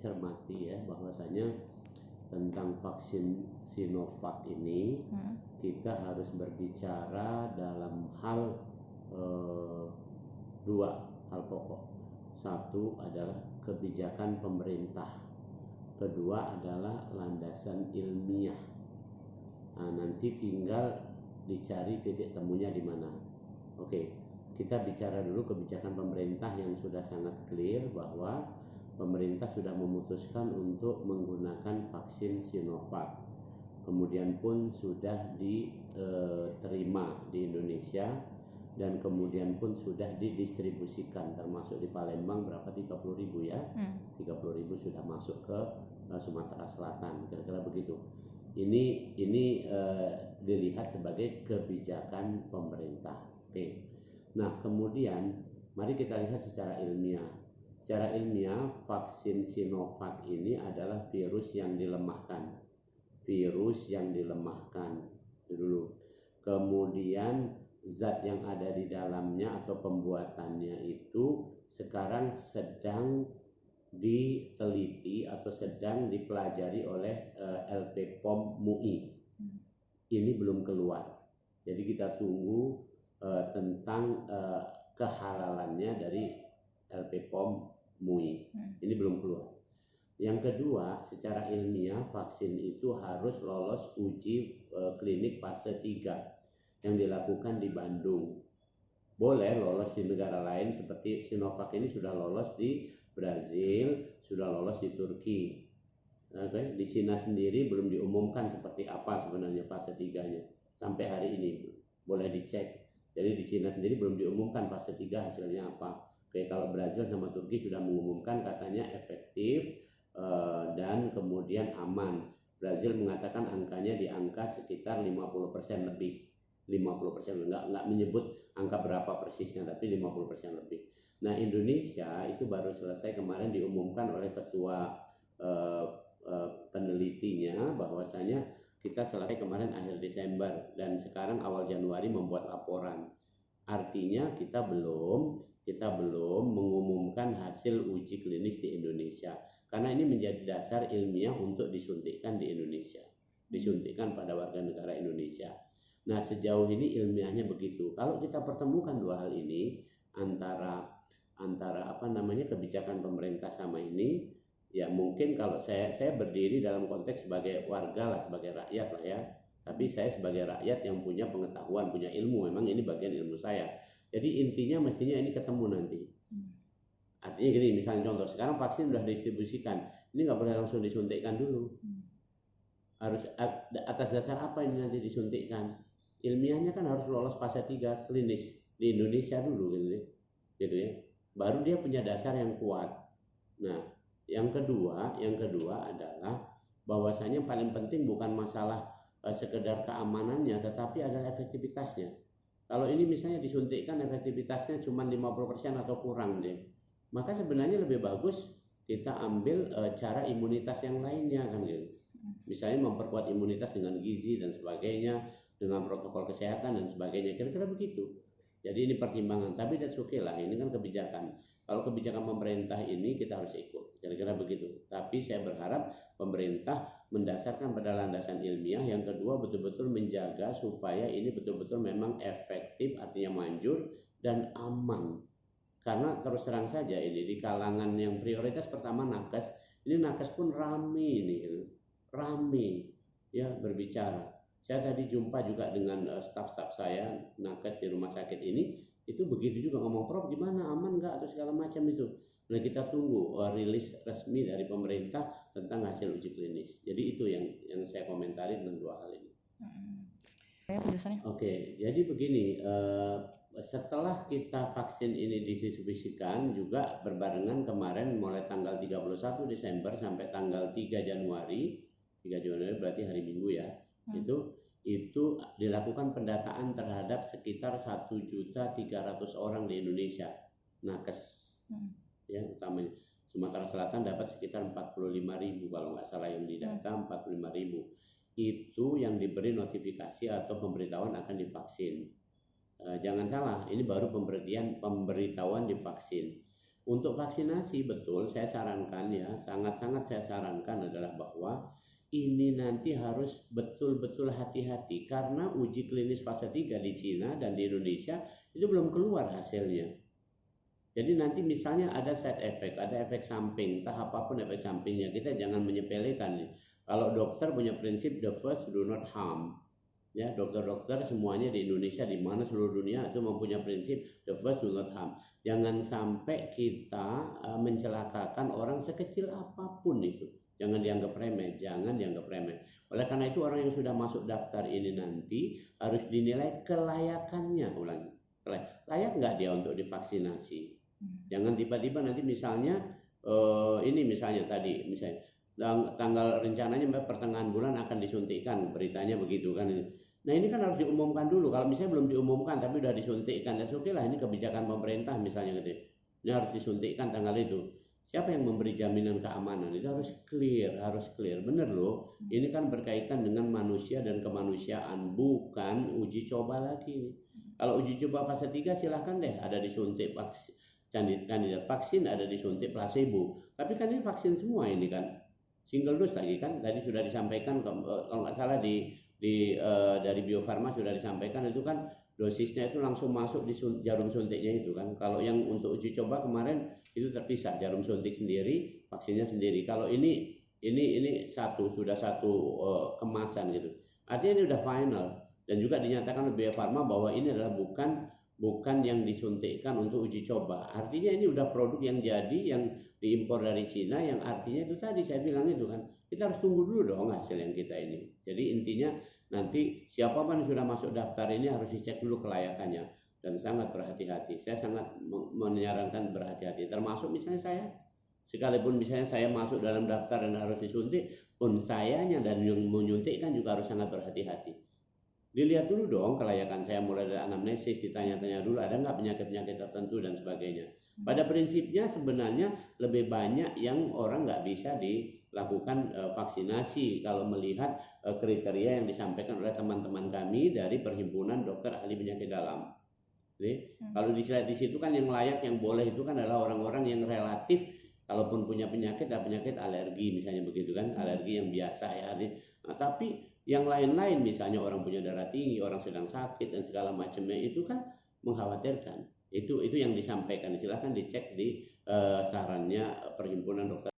cermati ya, bahwasanya tentang vaksin Sinovac ini kita harus berbicara dalam hal dua hal pokok. Satu adalah kebijakan pemerintah, kedua adalah landasan ilmiah. Nah, nanti tinggal dicari titik temunya di mana. Oke, kita bicara dulu kebijakan pemerintah yang sudah sangat clear bahwa pemerintah sudah memutuskan untuk menggunakan vaksin Sinovac. Kemudian pun sudah diterima di Indonesia dan kemudian pun sudah didistribusikan, termasuk di Palembang berapa 30.000 ya. 30.000 sudah masuk ke Sumatera Selatan, kira-kira begitu. Ini dilihat sebagai kebijakan pemerintah. Oke. Nah, kemudian mari kita lihat secara ilmiah. Secara ilmiah, vaksin Sinovac ini adalah virus yang dilemahkan. Virus yang dilemahkan dulu. Kemudian zat yang ada di dalamnya atau pembuatannya itu sekarang sedang diteliti atau sedang dipelajari oleh LPPOM MUI. Ini belum keluar. Jadi kita tunggu tentang kehalalannya dari LPPOM MUI. Ini belum keluar. Yang kedua, secara ilmiah vaksin itu harus lolos uji klinik fase 3 yang dilakukan di Bandung. Boleh lolos di negara lain seperti Sinovac ini sudah lolos di Brazil, sudah lolos di Turki. Oke, di Cina sendiri belum diumumkan seperti apa sebenarnya fase 3-nya. Sampai hari ini boleh dicek. Jadi di Cina sendiri belum diumumkan fase 3 hasilnya apa. Oke, kalau Brazil sama Turki sudah mengumumkan katanya efektif dan kemudian aman. Brazil mengatakan angkanya di angka sekitar 50% lebih. 50%, nggak menyebut angka berapa persisnya, tapi 50% lebih. Nah, Indonesia itu baru selesai kemarin diumumkan oleh ketua penelitinya bahwasanya kita selesai kemarin akhir Desember dan sekarang awal Januari membuat laporan. Artinya kita belum mengumumkan hasil uji klinis di Indonesia karena ini menjadi dasar ilmiah untuk disuntikkan di Indonesia, disuntikkan pada warga negara Indonesia. Nah, sejauh ini ilmiahnya begitu. Kalau kita pertemukan dua hal ini antara kebijakan pemerintah sama ini, ya mungkin kalau saya berdiri dalam konteks sebagai warga lah, sebagai rakyat lah ya. Tapi saya sebagai rakyat yang punya pengetahuan, punya ilmu, memang ini bagian ilmu saya. Jadi intinya mestinya ini ketemu nanti. Artinya gini, misalnya contoh, sekarang vaksin sudah didistribusikan, ini nggak boleh langsung disuntikkan dulu. Harus atas dasar apa ini nanti disuntikkan? Ilmiahnya kan harus lolos fase 3 klinis di Indonesia dulu gitu ya. Baru dia punya dasar yang kuat. Nah, yang kedua adalah bahwasanya paling penting bukan masalah sekedar keamanannya, tetapi adalah efektivitasnya. Kalau ini misalnya disuntikkan efektivitasnya cuma 50% atau kurang deh, maka sebenarnya lebih bagus kita ambil cara imunitas yang lainnya kan gitu. Misalnya memperkuat imunitas dengan gizi dan sebagainya, dengan protokol kesehatan dan sebagainya, kira-kira begitu. Jadi ini pertimbangan, tapi that's okay lah, ini kan kebijakan. Kalau kebijakan pemerintah ini kita harus ikut, kira-kira begitu. Tapi saya berharap pemerintah mendasarkan pada landasan ilmiah. Yang kedua, betul-betul menjaga supaya ini betul-betul memang efektif, artinya manjur dan aman. Karena terus terang saja ini di kalangan yang prioritas pertama nakes, ini nakes pun rame ini gitu. Rame ya berbicara. Saya tadi jumpa juga dengan staf-staf saya nakes di rumah sakit ini, itu begitu juga ngomong, Prof gimana, aman nggak atau segala macam itu. Nah, kita tunggu rilis resmi dari pemerintah tentang hasil uji klinis. Jadi itu yang saya komentari tentang dua hal ini. Oke, jadi begini, setelah kita vaksin ini didistribusikan juga berbarengan kemarin mulai tanggal 31 Desember sampai tanggal 3 Januari berarti hari Minggu ya. Itu dilakukan pendataan terhadap sekitar 1.300.000 orang di Indonesia nakes. Ya, utamanya Sumatera Selatan dapat sekitar 45.000 kalau nggak salah yang didata, 45.000. Itu yang diberi notifikasi atau pemberitahuan akan divaksin. Jangan salah, ini baru pemberitahuan divaksin. Untuk vaksinasi betul saya sarankan ya, sangat-sangat saya sarankan adalah bahwa ini nanti harus betul-betul hati-hati karena uji klinis fase 3 di Cina dan di Indonesia itu belum keluar hasilnya. Jadi nanti misalnya ada side effect, ada efek samping, entah apapun efek sampingnya, kita jangan menyepelekan. Kalau dokter punya prinsip the first do not harm. Ya, dokter-dokter semuanya di Indonesia, di mana seluruh dunia itu mempunyai prinsip the first do not harm. Jangan sampai kita mencelakakan orang sekecil apapun itu. Jangan dianggap remeh, jangan dianggap remeh. Oleh karena itu orang yang sudah masuk daftar ini nanti harus dinilai kelayakannya, ulangi. Layak nggak dia untuk divaksinasi? Jangan tiba-tiba nanti misalnya ini misalnya tadi misalnya tanggal rencananya pertengahan bulan akan disuntikkan, beritanya begitu kan. Nah ini kan harus diumumkan dulu. Kalau misalnya belum diumumkan tapi udah disuntikkan, ya oke lah, ini kebijakan pemerintah misalnya gitu. Ini harus disuntikkan tanggal itu. Siapa yang memberi jaminan keamanan? Itu harus clear, bener loh. Ini kan berkaitan dengan manusia dan kemanusiaan, bukan uji coba lagi. Kalau uji coba fase 3 silahkan deh, ada disuntik kandidat vaksin, ada disuntik placebo. Tapi kan ini vaksin semua ini kan, single dose lagi kan. Tadi sudah disampaikan kalau nggak salah dari Bio Farma sudah disampaikan itu kan dosisnya itu langsung masuk di jarum suntiknya itu kan. Kalau yang untuk uji coba kemarin itu terpisah, jarum suntik sendiri, vaksinnya sendiri. Kalau ini sudah satu kemasan gitu. Artinya ini udah final dan juga dinyatakan oleh Bio Farma bahwa ini adalah bukan yang disuntikkan untuk uji coba. Artinya ini udah produk yang jadi, yang diimpor dari Cina, yang artinya itu tadi saya bilang itu kan, kita harus tunggu dulu dong hasil yang kita ini. Jadi intinya nanti siapapun yang sudah masuk daftar ini harus dicek dulu kelayakannya dan sangat berhati-hati. Saya sangat menyarankan berhati-hati, termasuk misalnya saya, sekalipun misalnya saya masuk dalam daftar dan harus disuntik pun, sayanya dan yang menyuntikkan juga harus sangat berhati-hati. Dilihat dulu dong kelayakan saya, mulai dari anamnesis, ditanya-tanya dulu ada nggak penyakit-penyakit tertentu dan sebagainya. Pada prinsipnya sebenarnya lebih banyak yang orang nggak bisa dilakukan vaksinasi kalau melihat kriteria yang disampaikan oleh teman-teman kami dari Perhimpunan Dokter Ahli Penyakit Dalam. Jadi, kalau dilihat di situ kan yang layak, yang boleh itu kan adalah orang-orang yang relatif kalaupun punya penyakit alergi misalnya begitu kan, alergi yang biasa ya. Nah, tapi yang lain-lain misalnya orang punya darah tinggi, orang sedang sakit dan segala macamnya itu kan mengkhawatirkan. Itu yang disampaikan. Silahkan dicek di sarannya Perhimpunan Dokter.